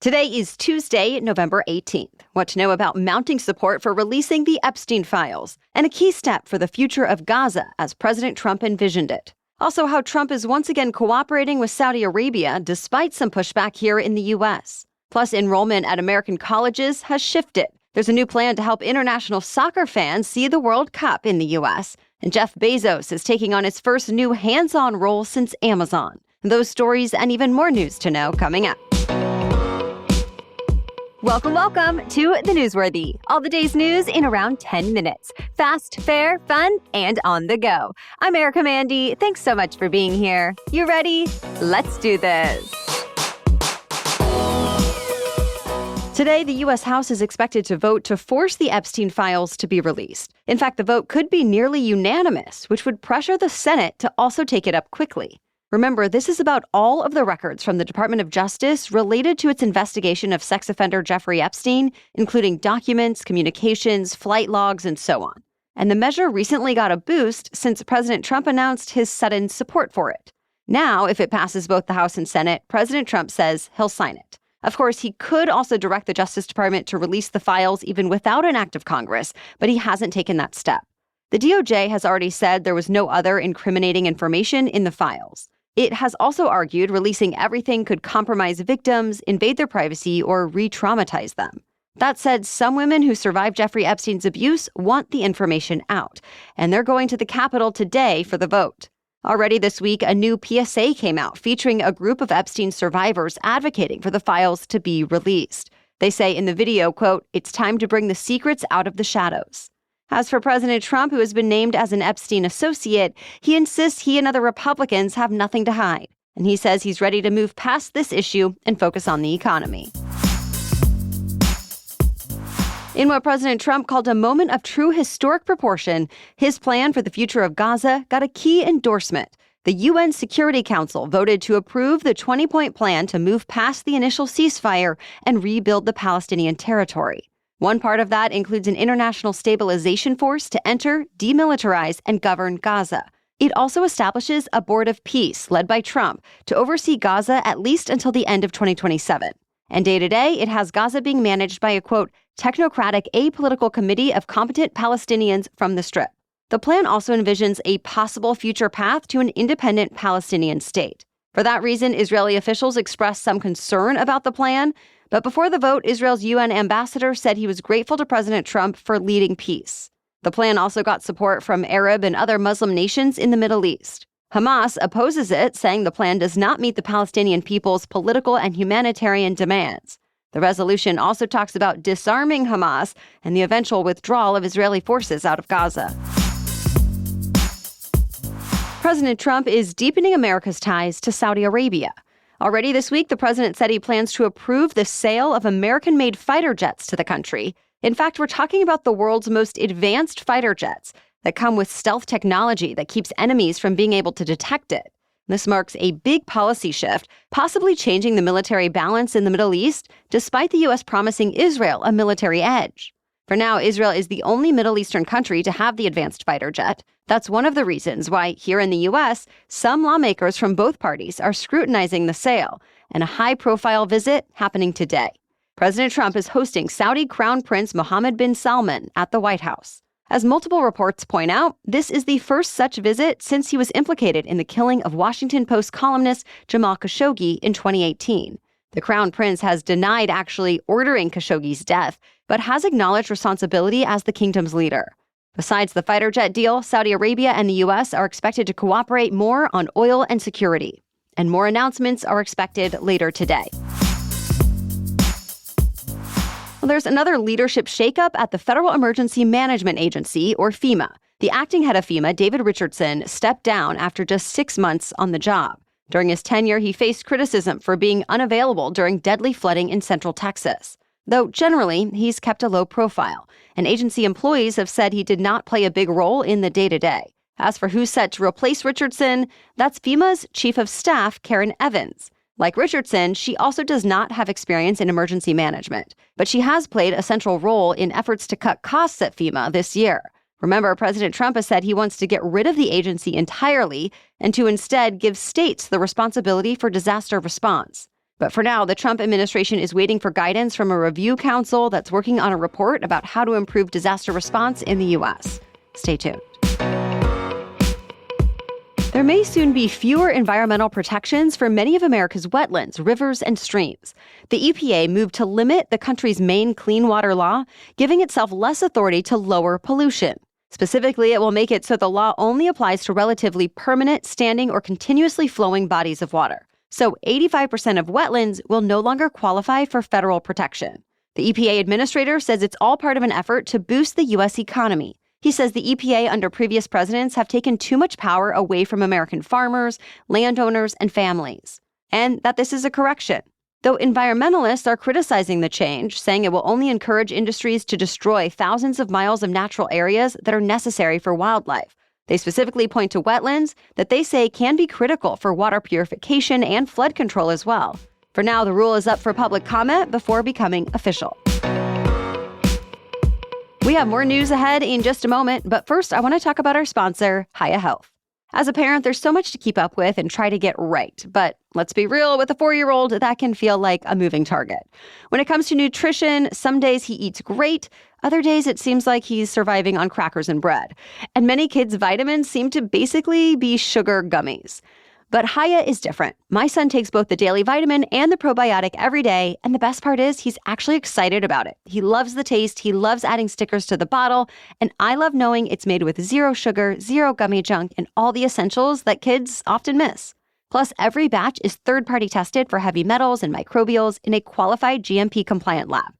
Today is Tuesday, November 18th. What to know about mounting support for releasing the Epstein Files, and a key step for the future of Gaza as President Trump envisioned it. Also, how Trump is once again cooperating with Saudi Arabia despite some pushback here in the U.S. Plus, enrollment at American colleges has shifted. There's a new plan to help international soccer fans see the World Cup in the U.S. And Jeff Bezos is taking on his first new hands-on role since Amazon. Those stories and even more news to know coming up. Welcome to The Newsworthy. All the day's news in around 10 minutes. Fast, fair, fun, and on the go. I'm Erica Mandy. Thanks so much for being here. You ready? Let's do this. Today, the U.S. House is expected to vote to force the Epstein Files to be released. In fact, the vote could be nearly unanimous, which would pressure the Senate to also take it up quickly. Remember, this is about all of the records from the Department of Justice related to its investigation of sex offender Jeffrey Epstein, including documents, communications, flight logs, and so on. And the measure recently got a boost since President Trump announced his sudden support for it. Now, if it passes both the House and Senate, President Trump says he'll sign it. Of course, he could also direct the Justice Department to release the files even without an act of Congress, but he hasn't taken that step. The DOJ has already said there was no other incriminating information in the files. It has also argued releasing everything could compromise victims, invade their privacy, or re-traumatize them. That said, some women who survived Jeffrey Epstein's abuse want the information out, and they're going to the Capitol today for the vote. Already this week, a new PSA came out featuring a group of Epstein survivors advocating for the files to be released. They say in the video, quote, "It's time to bring the secrets out of the shadows." As for President Trump, who has been named as an Epstein associate, he insists he and other Republicans have nothing to hide. And he says he's ready to move past this issue and focus on the economy. In what President Trump called a moment of true historic proportion, his plan for the future of Gaza got a key endorsement. The UN Security Council voted to approve the 20-point plan to move past the initial ceasefire and rebuild the Palestinian territory. One part of that includes an international stabilization force to enter, demilitarize, and govern Gaza. It also establishes a board of peace led by Trump to oversee Gaza at least until the end of 2027. And day to day, it has Gaza being managed by a, quote, technocratic apolitical committee of competent Palestinians from the Strip. The plan also envisions a possible future path to an independent Palestinian state. For that reason, Israeli officials expressed some concern about the plan. But before the vote, Israel's UN ambassador said he was grateful to President Trump for leading peace. The plan also got support from Arab and other Muslim nations in the Middle East. Hamas opposes it, saying the plan does not meet the Palestinian people's political and humanitarian demands. The resolution also talks about disarming Hamas and the eventual withdrawal of Israeli forces out of Gaza. President Trump is deepening America's ties to Saudi Arabia. Already this week, the president said he plans to approve the sale of American-made fighter jets to the country. In fact, we're talking about the world's most advanced fighter jets that come with stealth technology that keeps enemies from being able to detect it. This marks a big policy shift, possibly changing the military balance in the Middle East, despite the U.S. promising Israel a military edge. For now, Israel is the only Middle Eastern country to have the advanced fighter jet. That's one of the reasons why, here in the U.S., some lawmakers from both parties are scrutinizing the sale, and a high-profile visit happening today. President Trump is hosting Saudi Crown Prince Mohammed bin Salman at the White House. As multiple reports point out, this is the first such visit since he was implicated in the killing of Washington Post columnist Jamal Khashoggi in 2018. The Crown Prince has denied actually ordering Khashoggi's death, but has acknowledged responsibility as the kingdom's leader. Besides the fighter jet deal, Saudi Arabia and the U.S. are expected to cooperate more on oil and security. And more announcements are expected later today. Well, there's another leadership shakeup at the Federal Emergency Management Agency, or FEMA. The acting head of FEMA, David Richardson, stepped down after just 6 months on the job. During his tenure, he faced criticism for being unavailable during deadly flooding in Central Texas. Though generally, he's kept a low profile, and agency employees have said he did not play a big role in the day-to-day. As for who's set to replace Richardson, that's FEMA's Chief of Staff, Karen Evans. Like Richardson, she also does not have experience in emergency management, but she has played a central role in efforts to cut costs at FEMA this year. Remember, President Trump has said he wants to get rid of the agency entirely and to instead give states the responsibility for disaster response. But for now, the Trump administration is waiting for guidance from a review council that's working on a report about how to improve disaster response in the U.S. Stay tuned. There may soon be fewer environmental protections for many of America's wetlands, rivers, and streams. The EPA moved to limit the country's main clean water law, giving itself less authority to lower pollution. Specifically, it will make it so the law only applies to relatively permanent, standing, or continuously flowing bodies of water. So 85% of wetlands will no longer qualify for federal protection. The EPA administrator says it's all part of an effort to boost the U.S. economy. He says the EPA under previous presidents have taken too much power away from American farmers, landowners, and families, and that this is a correction. Though environmentalists are criticizing the change, saying it will only encourage industries to destroy thousands of miles of natural areas that are necessary for wildlife. They specifically point to wetlands that they say can be critical for water purification and flood control as well. For now, the rule is up for public comment before becoming official. We have more news ahead in just a moment, but first I want to talk about our sponsor, Hiya Health. As a parent, there's so much to keep up with and try to get right, but let's be real, with a 4-year-old, that can feel like a moving target. When it comes to nutrition, some days he eats great, other days it seems like he's surviving on crackers and bread. And many kids' vitamins seem to basically be sugar gummies. But Hiya is different. My son takes both the daily vitamin and the probiotic every day, and the best part is he's actually excited about it. He loves the taste, he loves adding stickers to the bottle, and I love knowing it's made with 0 sugar, 0 gummy junk, and all the essentials that kids often miss. Plus, every batch is third-party tested for heavy metals and microbials in a qualified GMP-compliant lab.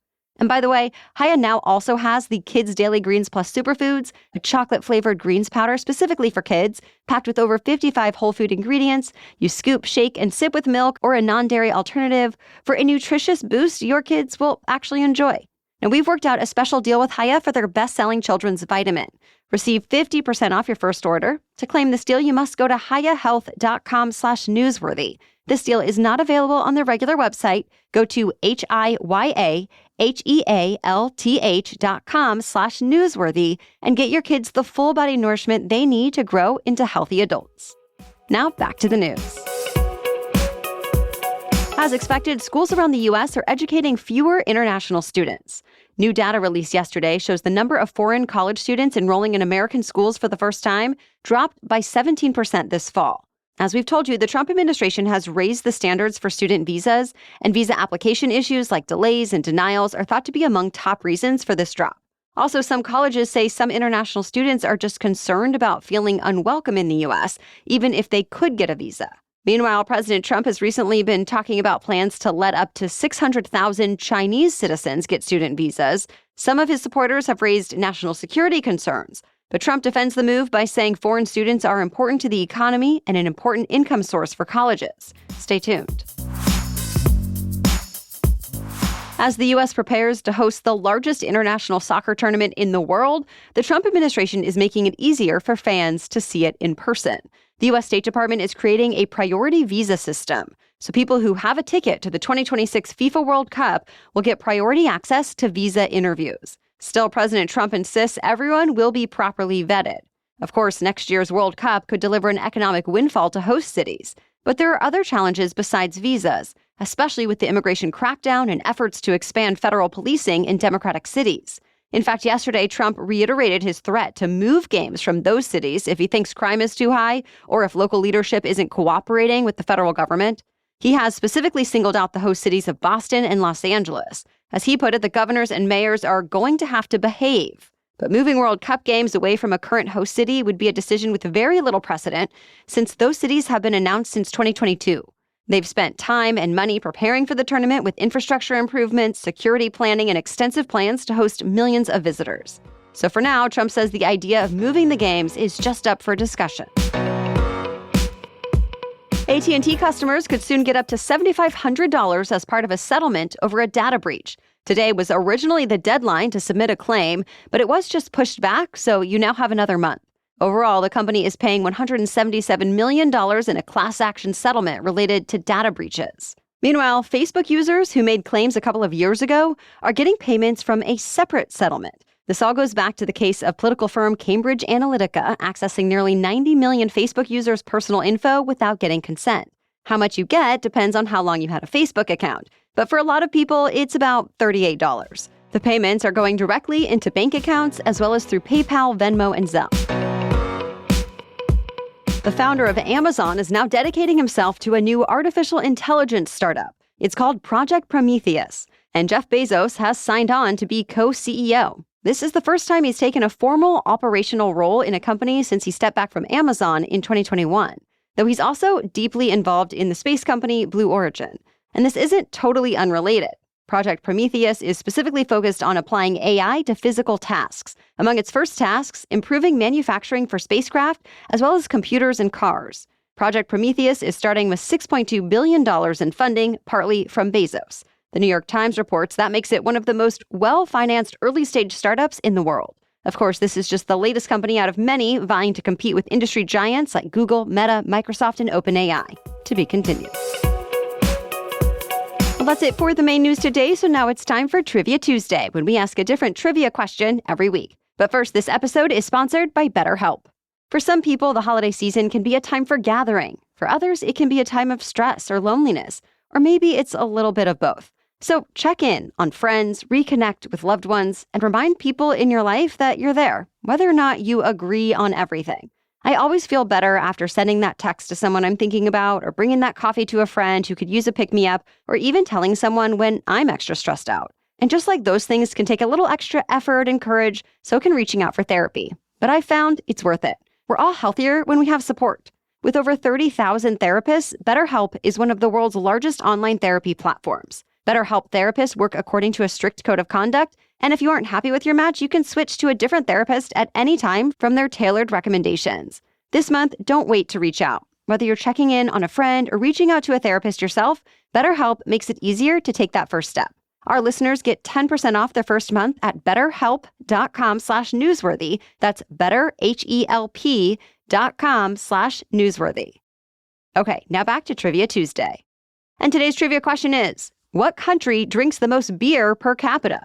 And by the way, Hiya now also has the Kids Daily Greens Plus Superfoods, a chocolate-flavored greens powder specifically for kids, packed with over 55 whole food ingredients. You scoop, shake, and sip with milk or a non-dairy alternative for a nutritious boost your kids will actually enjoy. Now, we've worked out a special deal with Hiya for their best-selling children's vitamin. Receive 50% off your first order. To claim this deal, you must go to hiyahealth.com/newsworthy. This deal is not available on their regular website. Go to hiyahealth.com/newsworthy and get your kids the full body nourishment they need to grow into healthy adults. Now back to the news. As expected, schools around the U.S. are educating fewer international students. New data released yesterday shows the number of foreign college students enrolling in American schools for the first time dropped by 17% this fall. As we've told you, the Trump administration has raised the standards for student visas, and visa application issues like delays and denials are thought to be among top reasons for this drop. Also, some colleges say some international students are just concerned about feeling unwelcome in the U.S., even if they could get a visa. Meanwhile, President Trump has recently been talking about plans to let up to 600,000 Chinese citizens get student visas. Some of his supporters have raised national security concerns. But Trump defends the move by saying foreign students are important to the economy and an important income source for colleges. Stay tuned. As the U.S. prepares to host the largest international soccer tournament in the world, the Trump administration is making it easier for fans to see it in person. The U.S. State Department is creating a priority visa system, so people who have a ticket to the 2026 FIFA World Cup will get priority access to visa interviews. Still, President Trump insists everyone will be properly vetted. Of course, next year's World Cup could deliver an economic windfall to host cities. But there are other challenges besides visas, especially with the immigration crackdown and efforts to expand federal policing in Democratic cities. In fact, yesterday, Trump reiterated his threat to move games from those cities if he thinks crime is too high or if local leadership isn't cooperating with the federal government. He has specifically singled out the host cities of Boston and Los Angeles. As he put it, the governors and mayors are going to have to behave. But moving World Cup games away from a current host city would be a decision with very little precedent, since those cities have been announced since 2022. They've spent time and money preparing for the tournament with infrastructure improvements, security planning, and extensive plans to host millions of visitors. So for now, Trump says the idea of moving the games is just up for discussion. AT&T customers could soon get up to $7,500 as part of a settlement over a data breach. Today was originally the deadline to submit a claim, but it was just pushed back, so you now have another month. Overall, the company is paying $177 million in a class action settlement related to data breaches. Meanwhile, Facebook users who made claims a couple of years ago are getting payments from a separate settlement. This all goes back to the case of political firm Cambridge Analytica accessing nearly 90 million Facebook users' personal info without getting consent. How much you get depends on how long you had a Facebook account, but for a lot of people, it's about $38. The payments are going directly into bank accounts as well as through PayPal, Venmo, and Zelle. The founder of Amazon is now dedicating himself to a new artificial intelligence startup. It's called Project Prometheus, and Jeff Bezos has signed on to be co-CEO. This is the first time he's taken a formal operational role in a company since he stepped back from Amazon in 2021, though he's also deeply involved in the space company Blue Origin. And this isn't totally unrelated. Project Prometheus is specifically focused on applying AI to physical tasks. Among its first tasks, improving manufacturing for spacecraft, as well as computers and cars. Project Prometheus is starting with $6.2 billion in funding, partly from Bezos. The New York Times reports that makes it one of the most well-financed early-stage startups in the world. Of course, this is just the latest company out of many vying to compete with industry giants like Google, Meta, Microsoft, and OpenAI. To be continued. Well, that's it for the main news today, so now it's time for Trivia Tuesday, when we ask a different trivia question every week. But first, this episode is sponsored by BetterHelp. For some people, the holiday season can be a time for gathering. For others, it can be a time of stress or loneliness, or maybe it's a little bit of both. So check in on friends, reconnect with loved ones, and remind people in your life that you're there, whether or not you agree on everything. I always feel better after sending that text to someone I'm thinking about, or bringing that coffee to a friend who could use a pick-me-up, or even telling someone when I'm extra stressed out. And just like those things can take a little extra effort and courage, so can reaching out for therapy. But I found it's worth it. We're all healthier when we have support. With over 30,000 therapists, BetterHelp is one of the world's largest online therapy platforms. BetterHelp therapists work according to a strict code of conduct, and if you aren't happy with your match, you can switch to a different therapist at any time from their tailored recommendations. This month, don't wait to reach out. Whether you're checking in on a friend or reaching out to a therapist yourself, BetterHelp makes it easier to take that first step. Our listeners get 10% off their first month at betterhelp.com/newsworthy. That's betterhelp.com/newsworthy. Okay, now back to Trivia Tuesday. And today's trivia question is, what country drinks the most beer per capita?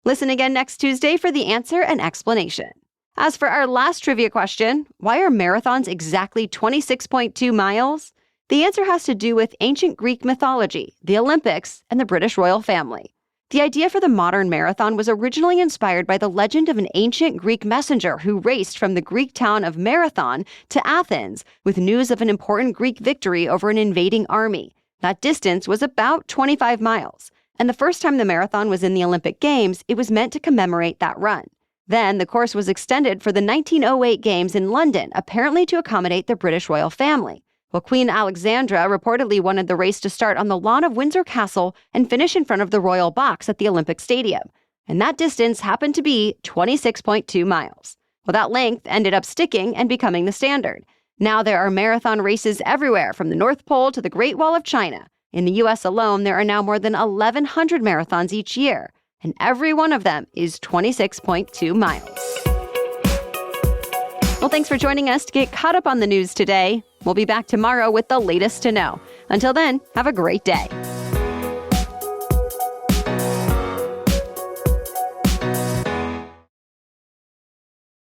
Listen again next Tuesday for the answer and explanation. As for our last trivia question, why are marathons exactly 26.2 miles? The answer has to do with ancient Greek mythology, the Olympics, and the British royal family. The idea for the modern marathon was originally inspired by the legend of an ancient Greek messenger who raced from the Greek town of Marathon to Athens with news of an important Greek victory over an invading army. That distance was about 25 miles. And the first time the marathon was in the Olympic Games, it was meant to commemorate that run. Then the course was extended for the 1908 Games in London, apparently to accommodate the British royal family. Well, Queen Alexandra reportedly wanted the race to start on the lawn of Windsor Castle and finish in front of the royal box at the Olympic Stadium. And that distance happened to be 26.2 miles. Well, that length ended up sticking and becoming the standard. Now there are marathon races everywhere, from the North Pole to the Great Wall of China. In the U.S. alone, there are now more than 1,100 marathons each year, and every one of them is 26.2 miles. Well, thanks for joining us to get caught up on the news today. We'll be back tomorrow with the latest to know. Until then, have a great day.